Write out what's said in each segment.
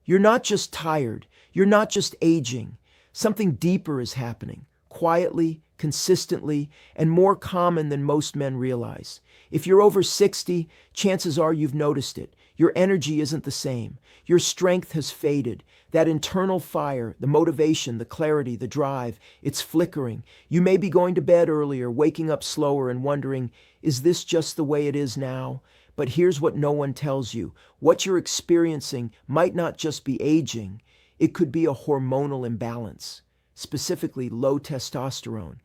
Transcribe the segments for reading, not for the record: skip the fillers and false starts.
You're not just tired, you're not just aging. Something deeper is happening, quietly, consistently, and more common than most men realize. If you're over 60, chances are you've noticed it. Your energy isn't the same. Your strength has faded. That internal fire, the motivation, the clarity, the drive, it's flickering. You may be going to bed earlier, waking up slower, and wondering, is this just the way it is now? But here's what no one tells you. What you're experiencing might not just be aging, it could be a hormonal imbalance, specifically low testosterone.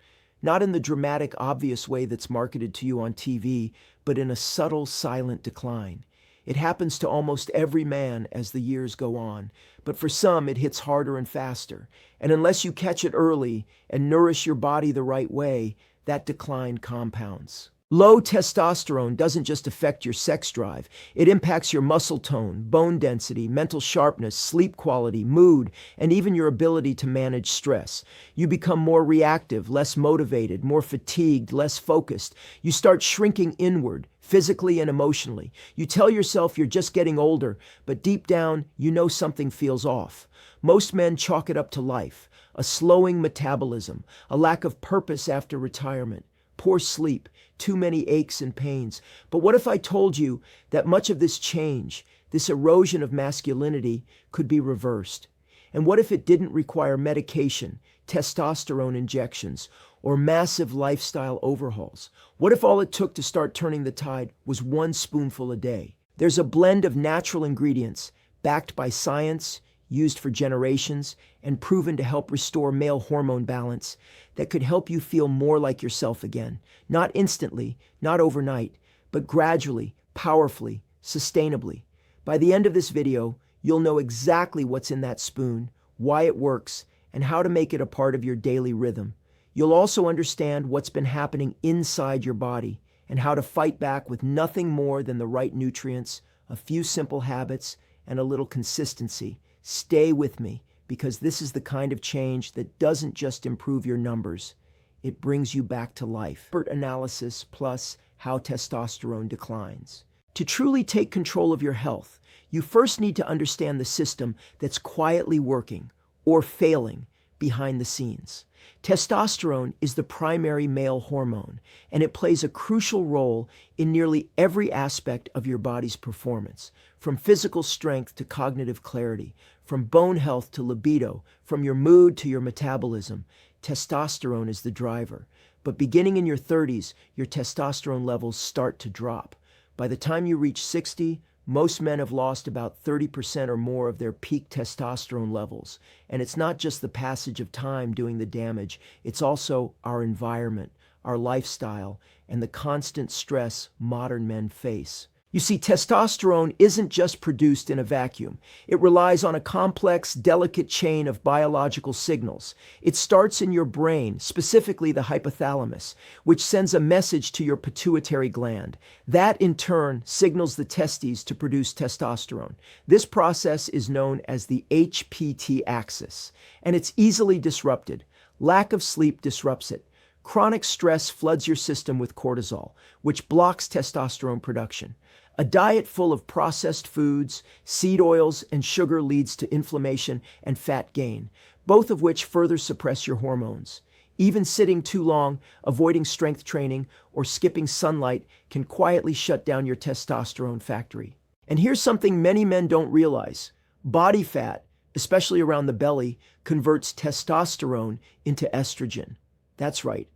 Not in the dramatic, obvious way that's marketed to you on TV, but in a subtle, silent decline. It happens to almost every man as the years go on, but for some it hits harder and faster. And unless you catch it early and nourish your body the right way, that decline compounds. Low testosterone doesn't just affect your sex drive. It impacts your muscle tone, bone density, mental sharpness, sleep quality, mood, and even your ability to manage stress. You become more reactive, less motivated, more fatigued, less focused. You start shrinking inward, physically and emotionally. You tell yourself you're just getting older, but deep down, you know something feels off. Most men chalk it up to life, a slowing metabolism, a lack of purpose after retirement, poor sleep, too many aches and pains. But what if I told you that much of this change, this erosion of masculinity, could be reversed? And what if it didn't require medication, testosterone injections, or massive lifestyle overhauls? What if all it took to start turning the tide was one spoonful a day? There's a blend of natural ingredients, backed by science, used for generations, and proven to help restore male hormone balance, that could help you feel more like yourself again. Not instantly, not overnight, but gradually, powerfully, sustainably. By the end of this video, you'll know exactly what's in that spoon, why it works, and how to make it a part of your daily rhythm. You'll also understand what's been happening inside your body and how to fight back with nothing more than the right nutrients, a few simple habits, and a little consistency. Stay with me, because this is the kind of change that doesn't just improve your numbers, it brings you back to life. Expert analysis plus how testosterone declines. To truly take control of your health, you first need to understand the system that's quietly working or failing behind the scenes. Testosterone is the primary male hormone, and it plays a crucial role in nearly every aspect of your body's performance, from physical strength to cognitive clarity, from bone health to libido, from your mood to your metabolism. Testosterone is the driver. But beginning in your 30s, your testosterone levels start to drop. By the time you reach 60, most men have lost about 30% or more of their peak testosterone levels. And it's not just the passage of time doing the damage, it's also our environment, our lifestyle, and the constant stress modern men face. You see, testosterone isn't just produced in a vacuum. It relies on a complex, delicate chain of biological signals. It starts in your brain, specifically the hypothalamus, which sends a message to your pituitary gland. That, in turn, signals the testes to produce testosterone. This process is known as the HPT axis, and it's easily disrupted. Lack of sleep disrupts it. Chronic stress floods your system with cortisol, which blocks testosterone production. A diet full of processed foods, seed oils, and sugar leads to inflammation and fat gain, both of which further suppress your hormones. Even sitting too long, avoiding strength training, or skipping sunlight can quietly shut down your testosterone factory. And here's something many men don't realize. Body fat, especially around the belly, converts testosterone into estrogen. That's right.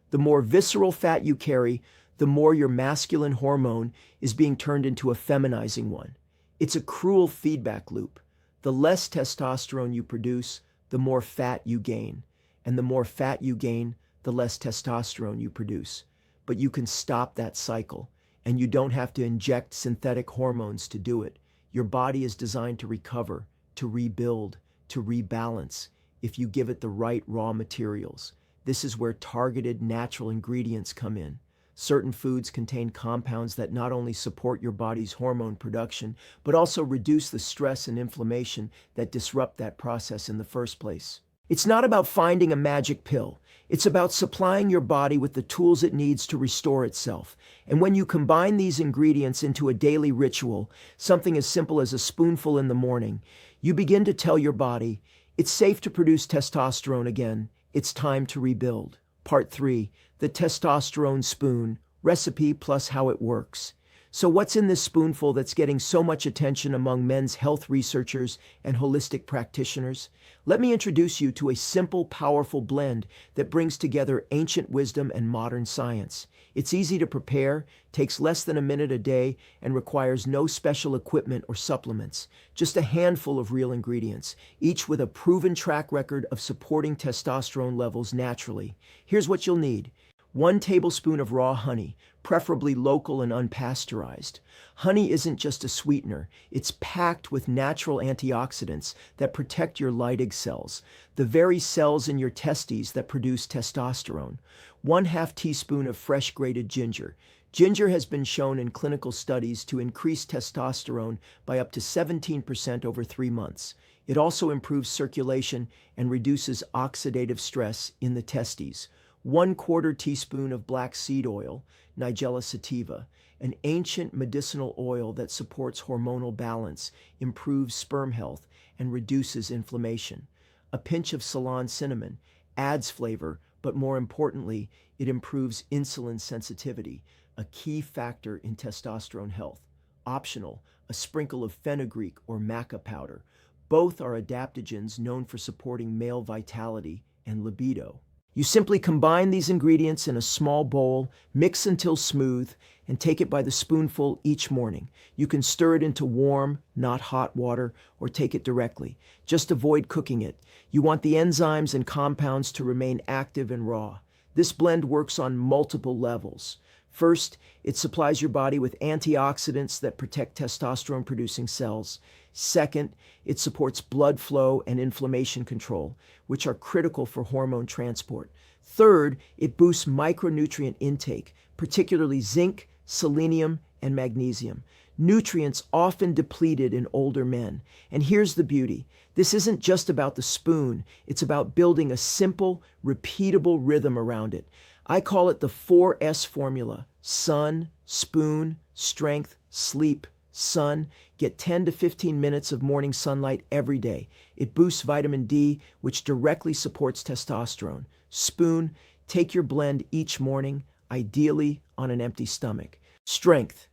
The more visceral fat you carry, the more your masculine hormone is being turned into a feminizing one. It's a cruel feedback loop. The less testosterone you produce, the more fat you gain. And the more fat you gain, the less testosterone you produce. But you can stop that cycle, and you don't have to inject synthetic hormones to do it. Your body is designed to recover, to rebuild, to rebalance, if you give it the right raw materials. This is where targeted natural ingredients come in. Certain foods contain compounds that not only support your body's hormone production, but also reduce the stress and inflammation that disrupt that process in the first place. It's not about finding a magic pill. It's about supplying your body with the tools it needs to restore itself. And when you combine these ingredients into a daily ritual, something as simple as a spoonful in the morning, You begin to tell your body, it's safe to produce testosterone again. It's time to rebuild. Part 3, the testosterone spoon, recipe plus how it works. So what's in this spoonful that's getting so much attention among men's health researchers and holistic practitioners? Let me introduce you to a simple, powerful blend that brings together ancient wisdom and modern science. It's easy to prepare, takes less than a minute a day, and requires no special equipment or supplements. Just a handful of real ingredients, each with a proven track record of supporting testosterone levels naturally. Here's what you'll need. 1 tablespoon of raw honey, preferably local and unpasteurized. Honey isn't just a sweetener, it's packed with natural antioxidants that protect your Leydig cells, the very cells in your testes that produce testosterone. 1/2 teaspoon of fresh grated ginger. Ginger has been shown in clinical studies to increase testosterone by up to 17% over 3 months. It also improves circulation and reduces oxidative stress in the testes. 1/4 teaspoon of black seed oil, Nigella sativa, an ancient medicinal oil that supports hormonal balance, improves sperm health, and reduces inflammation. A pinch of Ceylon cinnamon adds flavor, but more importantly, it improves insulin sensitivity, a key factor in testosterone health. Optional, a sprinkle of fenugreek or maca powder. Both are adaptogens known for supporting male vitality and libido. You simply combine these ingredients in a small bowl, mix until smooth, and take it by the spoonful each morning. You can stir it into warm, not hot water, or take it directly. Just avoid cooking it. You want the enzymes and compounds to remain active and raw. This blend works on multiple levels. First, it supplies your body with antioxidants that protect testosterone-producing cells. Second, it supports blood flow and inflammation control, which are critical for hormone transport. Third, it boosts micronutrient intake, particularly zinc, selenium, and magnesium, nutrients often depleted in older men. And here's the beauty. This isn't just about the spoon. It's about building a simple, repeatable rhythm around it. I call it the 4S formula: sun, spoon, strength, sleep, sun. Get 10 to 15 minutes of morning sunlight every day. It boosts vitamin D, which directly supports testosterone. Spoon, take your blend each morning, ideally on an empty stomach. Strength,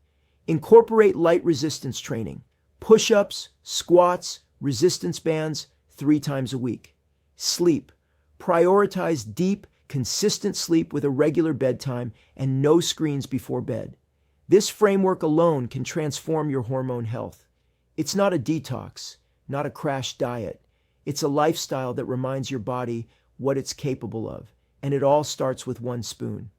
incorporate light resistance training, push-ups, squats, resistance bands 3 times a week. Sleep, prioritize deep, consistent sleep with a regular bedtime and no screens before bed. This framework alone can transform your hormone health. It's not a detox, not a crash diet. It's a lifestyle that reminds your body what it's capable of, and it all starts with 1 spoon.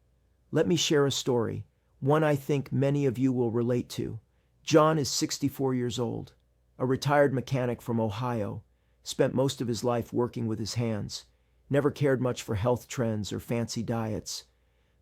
Let me share a story, one I think many of you will relate to. John is 64 years old, a retired mechanic from Ohio, spent most of his life working with his hands, never cared much for health trends or fancy diets.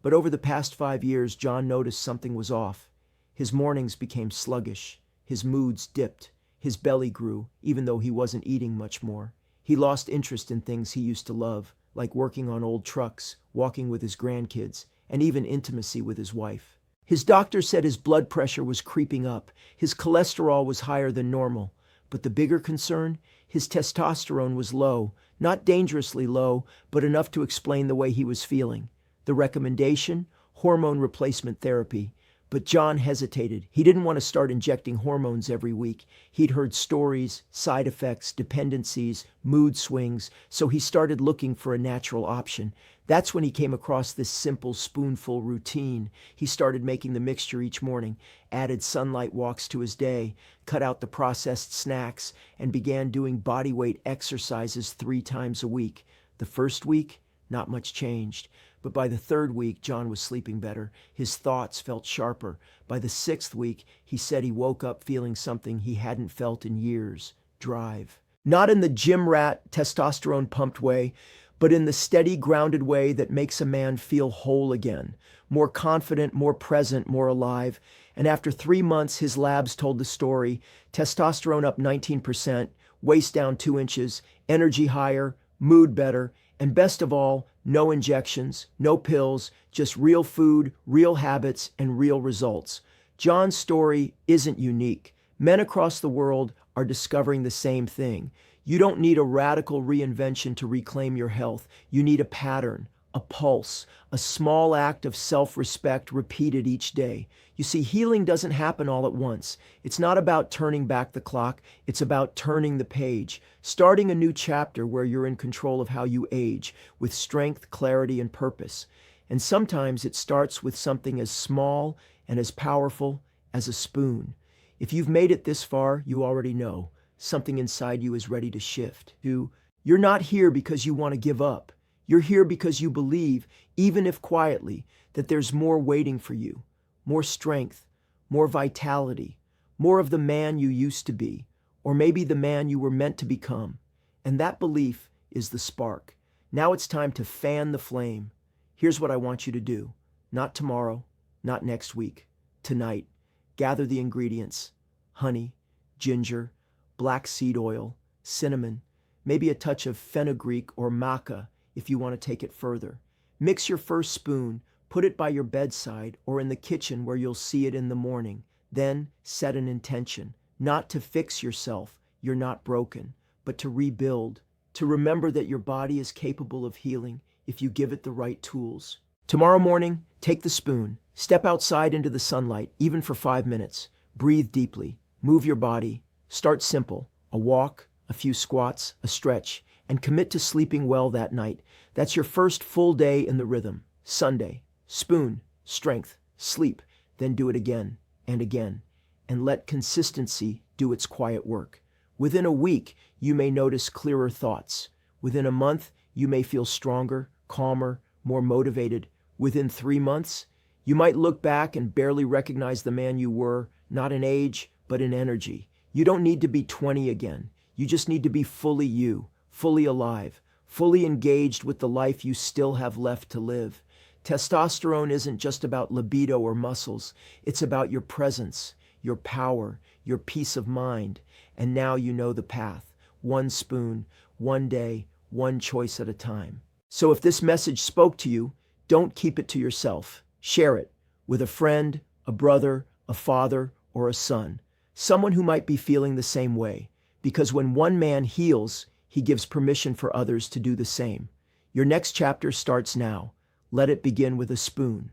But over the past 5 years, John noticed something was off. His mornings became sluggish, his moods dipped, his belly grew, even though he wasn't eating much more. He lost interest in things he used to love, like working on old trucks, walking with his grandkids, and even intimacy with his wife. His doctor said his blood pressure was creeping up, his cholesterol was higher than normal, but the bigger concern, his testosterone was low, not dangerously low, but enough to explain the way he was feeling. The recommendation? Hormone replacement therapy. But John hesitated. He didn't want to start injecting hormones every week. He'd heard stories, side effects, dependencies, mood swings, so he started looking for a natural option. That's when he came across this simple spoonful routine. He started making the mixture each morning, added sunlight walks to his day, cut out the processed snacks, and began doing bodyweight exercises 3 times a week. The first week, not much changed. But by the 3rd week, John was sleeping better. His thoughts felt sharper. By the 6th week, he said he woke up feeling something he hadn't felt in years: drive. Not in the gym rat, testosterone pumped way, but in the steady, grounded way that makes a man feel whole again, more confident, more present, more alive. And after 3 months, his labs told the story: testosterone up 19%, waist down 2 inches, energy higher, mood better, and best of all, no injections, no pills, just real food, real habits, and real results. John's story isn't unique. Men across the world are discovering the same thing. You don't need a radical reinvention to reclaim your health. You need a pattern, a pulse, a small act of self-respect repeated each day. You see, healing doesn't happen all at once. It's not about turning back the clock. It's about turning the page, starting a new chapter where you're in control of how you age, with strength, clarity, and purpose. And sometimes it starts with something as small and as powerful as a spoon. If you've made it this far, you already know something inside you is ready to shift. You're not here because you want to give up. You're here because you believe, even if quietly, that there's more waiting for you, more strength, more vitality, more of the man you used to be, or maybe the man you were meant to become. And that belief is the spark. Now it's time to fan the flame. Here's what I want you to do. Not tomorrow, not next week. Tonight, gather the ingredients: honey, ginger, black seed oil, cinnamon, maybe a touch of fenugreek or maca if you want to take it further. Mix your first spoon, put it by your bedside or in the kitchen where you'll see it in the morning. Then set an intention, not to fix yourself, you're not broken, but to rebuild, to remember that your body is capable of healing if you give it the right tools. Tomorrow morning, take the spoon, step outside into the sunlight, even for 5 minutes. Breathe deeply, move your body, start simple, a walk, a few squats, a stretch, and commit to sleeping well that night. That's your first full day in the rhythm. Sunday, spoon, strength, sleep, then do it again and again, and let consistency do its quiet work. Within a week, you may notice clearer thoughts. Within a month, you may feel stronger, calmer, more motivated. Within 3 months, you might look back and barely recognize the man you were, not in age, but in energy. You don't need to be 20 again. You just need to be fully you, fully alive, fully engaged with the life you still have left to live. Testosterone isn't just about libido or muscles. It's about your presence, your power, your peace of mind. And now you know the path. One spoon, one day, one choice at a time. So if this message spoke to you, don't keep it to yourself. Share it with a friend, a brother, a father, or a son. Someone who might be feeling the same way. Because when one man heals, he gives permission for others to do the same. Your next chapter starts now. Let it begin with a spoon.